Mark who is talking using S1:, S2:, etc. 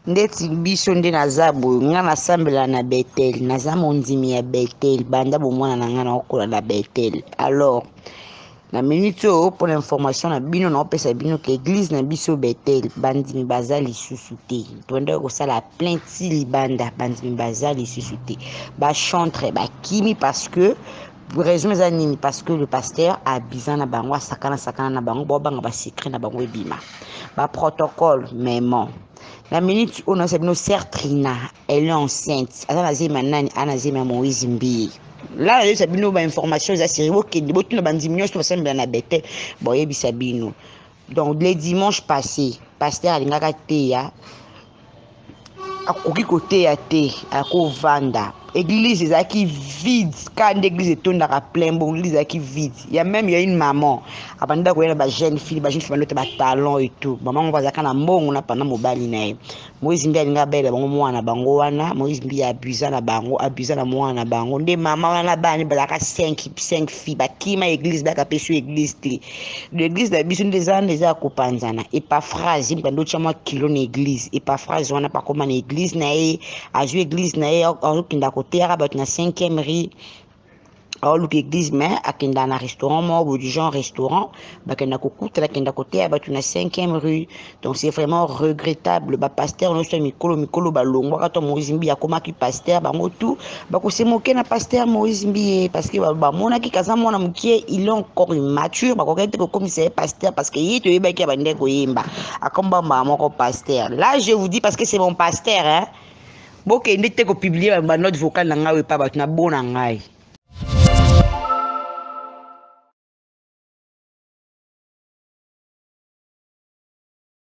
S1: ndeti biso nde naza boye nga nasambela na Betel naza mondimi ya Betel banda bomwana na nga naokola na Betel. Alors na minute oyo mpona information na bino naopesa bino ke église na biso Betel bandimi baza lisusu te tondaki kosala plainte ti libanda bandimi baza lisusu te bachantre bakimi parce que raison eza nini parce que le pasteur abiza na bango asakana na bango baobanga basecret na bango ebima baprotocole memo la minute oyo naosa bino sœur Trina elle est enceinte aza na zemi ya nani ana zemi ya Moïse Mbiye. Là je sabino ba information za sérieux okende botuna bandimi nyonso basambela na Betel boyebisa bino. Donc le dimanche passé pasteur alingaka teya akoki koteya te akovanda église ezalaki vide quand l'église etondaka plein bon église ezalaki vide ya même ya une maman abanda koyena ba jeune fille banota ba talent et tout maman ngo bazaka na mbongo na pana mobali na ye Moïse Mbiye alinga bela bango mwana bango wana Moïse Mbiye abusa na bango abusa na mwana bango nde mama wana bani bazaka 5 filles bakima église baka peso église te l'église na biso nde za kopanzana Epaphrase mbando chama kilo na église Epaphrase wana pakoma na église na ye azwi église na ye azokinda koteya bato na 5e rue aoluka église mais akenda na restaurant moko du genre restaurant bakenda kokutela akenda koteya bato na 5e rue. Donc c'est vraiment regrettable bapasteur nyonso ya mikolo balongwaka to Moïse Mbiye akomaki pasteur bango tout bakosemoke na pasteur Moïse Mbiye parce que bamonaki kaza mwana mokie il est encore immature bakokaki te kokomisa ye pasteur parce que ye toyebaki ya bande koyemba akombamba moko pasteur. Là je vous dis parce que c'est mon pasteur hein bokende te kopublier ba note vocale na ngai epa bato na bona ngai